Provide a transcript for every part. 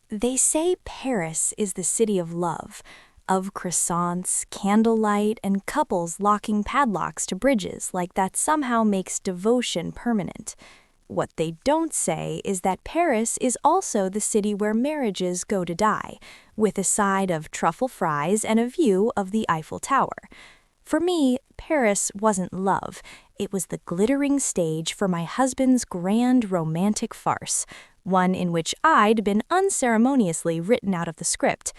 They say Paris is the city of love, of croissants, candlelight, and couples locking padlocks to bridges like that somehow makes devotion permanent. What they don't say is that Paris is also the city where marriages go to die, with a side of truffle fries and a view of the Eiffel Tower. For me, Paris wasn't love. It was the glittering stage for my husband's grand romantic farce, one in which I'd been unceremoniously written out of the script.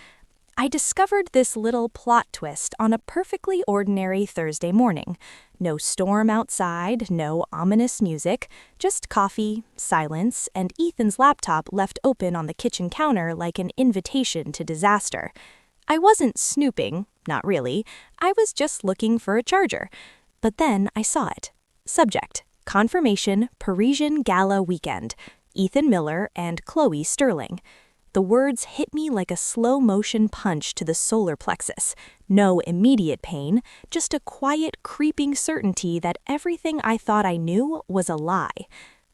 I discovered this little plot twist on a perfectly ordinary Thursday morning. No storm outside, no ominous music, just coffee, silence, and Ethan's laptop left open on the kitchen counter like an invitation to disaster. I wasn't snooping, not really. I was just looking for a charger. But then I saw it. Subject: Confirmation Parisian Gala Weekend. Ethan Miller and Chloe Sterling. The words hit me like a slow-motion punch to the solar plexus. No immediate pain, just a quiet, creeping certainty that everything I thought I knew was a lie.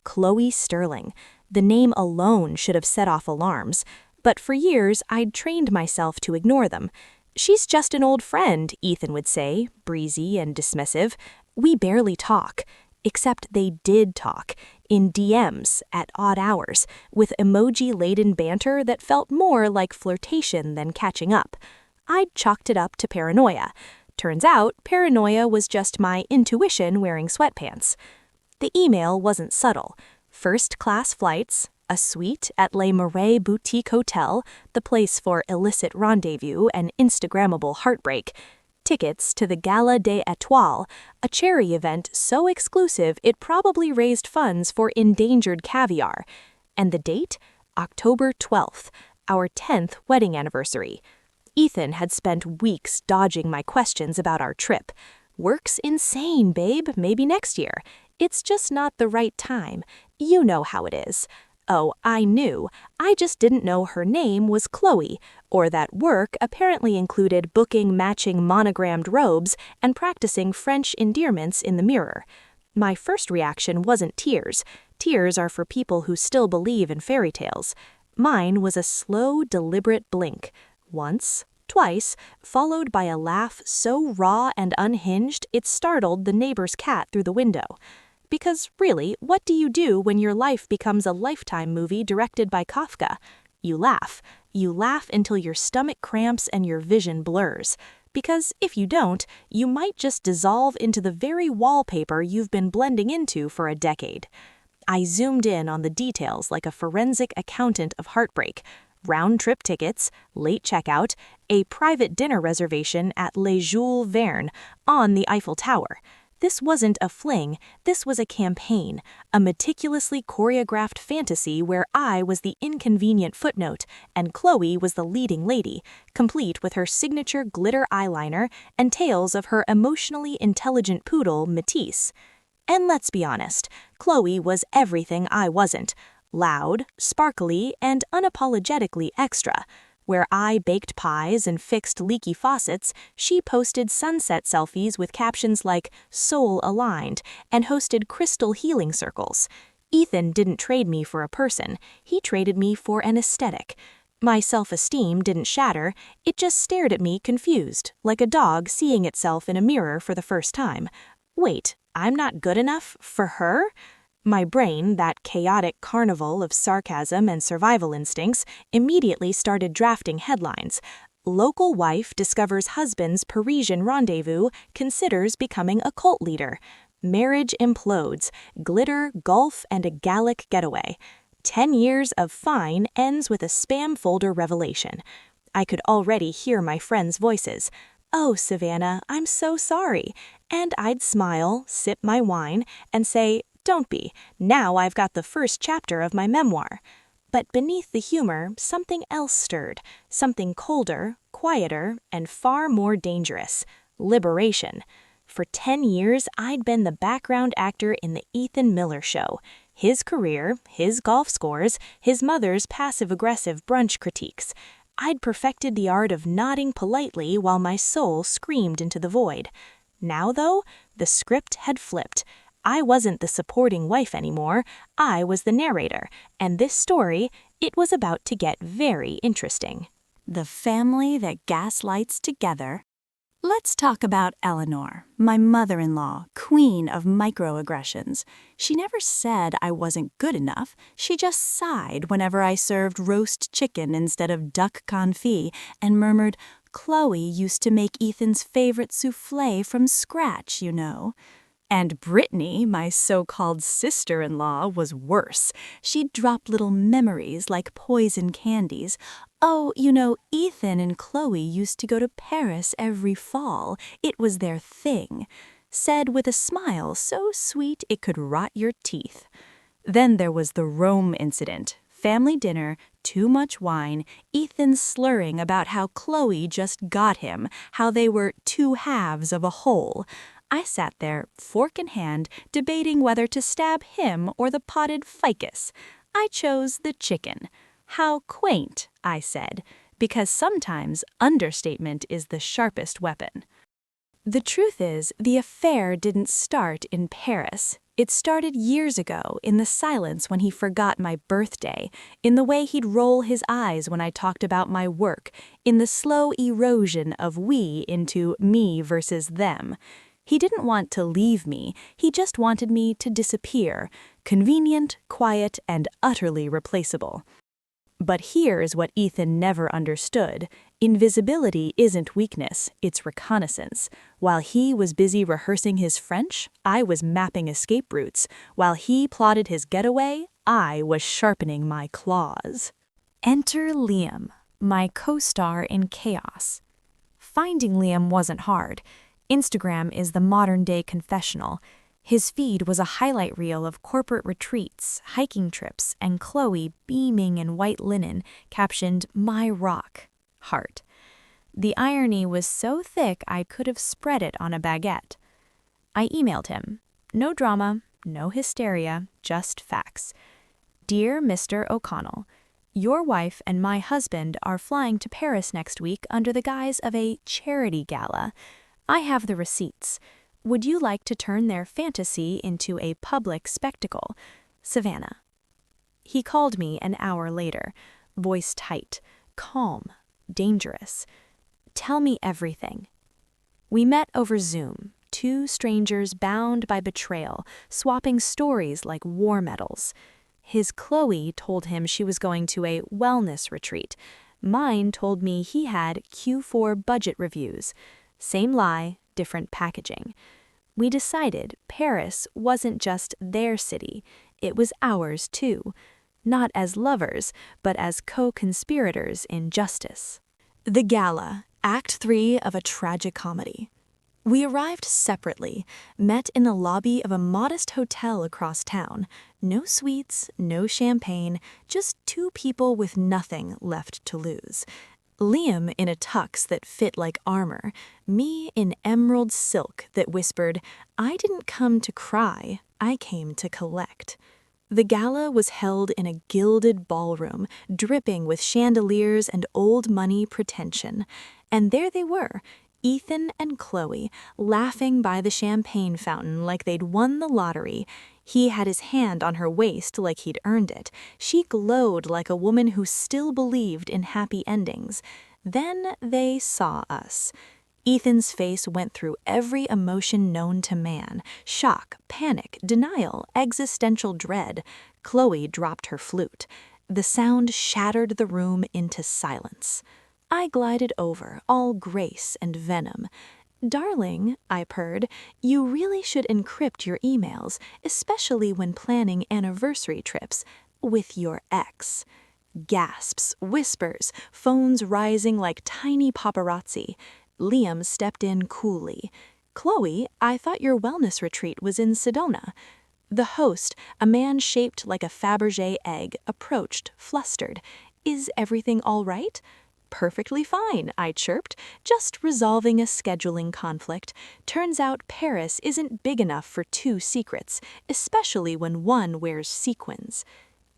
Chloe Sterling. The name alone should have set off alarms. But for years, I'd trained myself to ignore them. "She's just an old friend," Ethan would say, breezy and dismissive. "We barely talk." Except they did talk, in DMs, at odd hours, with emoji-laden banter that felt more like flirtation than catching up. I'd chalked it up to paranoia. Turns out, paranoia was just my intuition wearing sweatpants. The email wasn't subtle. First-class flights, a suite at Les Marais Boutique Hotel, the place for illicit rendezvous and Instagrammable heartbreak, tickets to the Gala des Étoiles, a charity event so exclusive it probably raised funds for endangered caviar. And the date? October 12th, our 10th wedding anniversary. Ethan had spent weeks dodging my questions about our trip. "Work's insane, babe, maybe next year. It's just not the right time. You know how it is." Oh, I knew. I just didn't know her name was Chloe, or that work apparently included booking matching monogrammed robes and practicing French endearments in the mirror. My first reaction wasn't tears. Tears are for people who still believe in fairy tales. Mine was a slow, deliberate blink. Once, twice, followed by a laugh so raw and unhinged it startled the neighbor's cat through the window. Because really, what do you do when your life becomes a Lifetime movie directed by Kafka? You laugh. You laugh until your stomach cramps and your vision blurs. Because if you don't, you might just dissolve into the very wallpaper you've been blending into for a decade. I zoomed in on the details like a forensic accountant of heartbreak. Round-trip tickets, late checkout, a private dinner reservation at Les Jules Verne on the Eiffel Tower. This wasn't a fling, this was a campaign, a meticulously choreographed fantasy where I was the inconvenient footnote and Chloe was the leading lady, complete with her signature glitter eyeliner and tales of her emotionally intelligent poodle, Matisse. And let's be honest, Chloe was everything I wasn't: loud, sparkly, and unapologetically extra. Where I baked pies and fixed leaky faucets, she posted sunset selfies with captions like "soul aligned" and hosted crystal healing circles. Ethan didn't trade me for a person, he traded me for an aesthetic. My self-esteem didn't shatter, it just stared at me confused, like a dog seeing itself in a mirror for the first time. Wait, I'm not good enough for her? My brain, that chaotic carnival of sarcasm and survival instincts, immediately started drafting headlines. Local wife discovers husband's Parisian rendezvous, considers becoming a cult leader. Marriage implodes, glitter, golf, and a Gallic getaway. 10 years of fine ends with a spam folder revelation. I could already hear my friends' voices. "Oh, Savannah, I'm so sorry." And I'd smile, sip my wine, and say, "Don't be. Now I've got the first chapter of my memoir." But beneath the humor, something else stirred. Something colder, quieter, and far more dangerous. Liberation. For 10 years, I'd been the background actor in the Ethan Miller Show. His career, his golf scores, his mother's passive-aggressive brunch critiques. I'd perfected the art of nodding politely while my soul screamed into the void. Now, though, the script had flipped. I wasn't the supporting wife anymore, I was the narrator, and this story, It was about to get very interesting. The family that gaslights together. Let's talk about Eleanor, my mother-in-law, queen of microaggressions. She never said I wasn't good enough. She just sighed whenever I served roast chicken instead of duck confit and murmured, "Chloe used to make Ethan's favorite soufflé from scratch, you know." And Brittany, my so-called sister-in-law, was worse. She'd drop little memories like poison candies. "Oh, you know, Ethan and Chloe used to go to Paris every fall. It was their thing," said with a smile so sweet it could rot your teeth. Then there was the Rome incident. Family dinner, too much wine, Ethan slurring about how Chloe just got him, how they were two halves of a whole. I sat there, fork in hand, debating whether to stab him or the potted ficus. I chose the chicken. "How quaint," I said, because sometimes understatement is the sharpest weapon. The truth is, the affair didn't start in Paris. It started years ago in the silence when he forgot my birthday, in the way he'd roll his eyes when I talked about my work, in the slow erosion of we into me versus them. He didn't want to leave me, he just wanted me to disappear, convenient, quiet, and utterly replaceable. But here's what Ethan never understood. Invisibility isn't weakness, it's reconnaissance. While he was busy rehearsing his French, I was mapping escape routes. While he plotted his getaway, I was sharpening my claws. Enter Liam, my co-star in Chaos. Finding Liam wasn't hard. Instagram is the modern-day confessional. His feed was a highlight reel of corporate retreats, hiking trips, and Chloe beaming in white linen, captioned, "My rock," heart. The irony was so thick I could have spread it on a baguette. I emailed him. No drama, no hysteria, just facts. "Dear Mr. O'Connell, your wife and my husband are flying to Paris next week under the guise of a charity gala. I have the receipts. Would you like to turn their fantasy into a public spectacle? Savannah." He called me an hour later, voice tight, calm, dangerous. "Tell me everything." We met over Zoom, two strangers bound by betrayal, swapping stories like war medals. His Chloe told him she was going to a wellness retreat. Mine told me he had Q4 budget reviews. Same lie, different packaging. We decided Paris wasn't just their city, it was ours too. Not as lovers, but as co-conspirators in justice. The Gala, Act 3 of a tragic comedy. We arrived separately, met in the lobby of a modest hotel across town. No suites, no champagne, just two people with nothing left to lose. Liam in a tux that fit like armor, me in emerald silk that whispered, "I didn't come to cry, I came to collect." The gala was held in a gilded ballroom, dripping with chandeliers and old money pretension. And there they were, Ethan and Chloe, laughing by the champagne fountain like they'd won the lottery. He had his hand on her waist like he'd earned it. She glowed like a woman who still believed in happy endings. Then they saw us. Ethan's face went through every emotion known to man: shock, panic, denial, existential dread. Chloe dropped her flute. The sound shattered the room into silence. I glided over, all grace and venom. "Darling," I purred, "you really should encrypt your emails, especially when planning anniversary trips with your ex." Gasps, whispers, phones rising like tiny paparazzi. Liam stepped in coolly. "Chloe, I thought your wellness retreat was in Sedona." The host, a man shaped like a Fabergé egg, approached, flustered. "Is everything all right?" "Perfectly fine," I chirped, "just resolving a scheduling conflict. Turns out Paris isn't big enough for two secrets, especially when one wears sequins."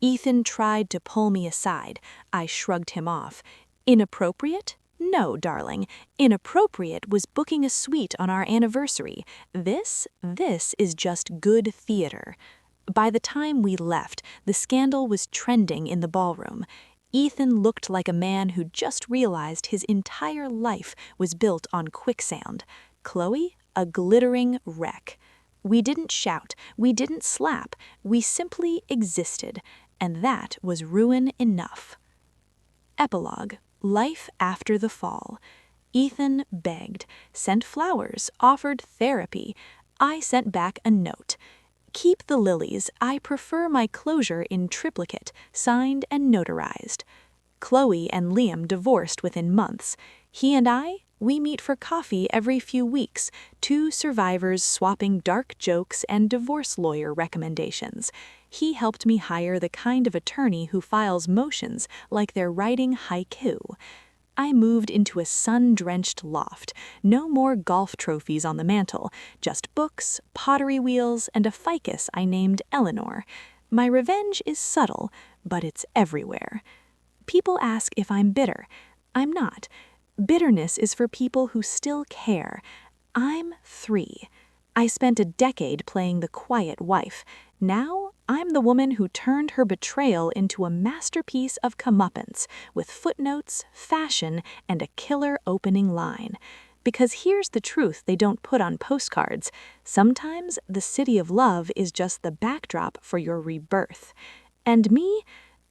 Ethan tried to pull me aside. I shrugged him off. "Inappropriate? No, darling. Inappropriate was booking a suite on our anniversary. This is just good theater." By the time we left, the scandal was trending in the ballroom. Ethan looked like a man who just realized his entire life was built on quicksand. Chloe, a glittering wreck. We didn't shout, we didn't slap, we simply existed, and that was ruin enough. Epilogue: Life after the fall. Ethan begged, sent flowers, offered therapy. I sent back a note. Keep the lilies, I prefer my closure in triplicate, signed and notarized. Chloe and Liam divorced within months. He and I, we meet for coffee every few weeks, two survivors swapping dark jokes and divorce lawyer recommendations. He helped me hire the kind of attorney who files motions like they're writing haiku. I moved into a sun-drenched loft. No more golf trophies on the mantel, just books, pottery wheels, and a ficus I named Eleanor. My revenge is subtle, but it's everywhere. People ask if I'm bitter. I'm not. Bitterness is for people who still care. I'm 3. I spent a decade playing the quiet wife. Now, I'm the woman who turned her betrayal into a masterpiece of comeuppance, with footnotes, fashion, and a killer opening line. Because here's the truth they don't put on postcards. Sometimes the city of love is just the backdrop for your rebirth. And me?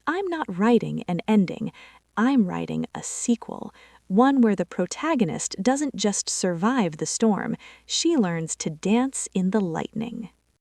I'm not writing an ending. I'm writing a sequel. One where the protagonist doesn't just survive the storm, she learns to dance in the lightning.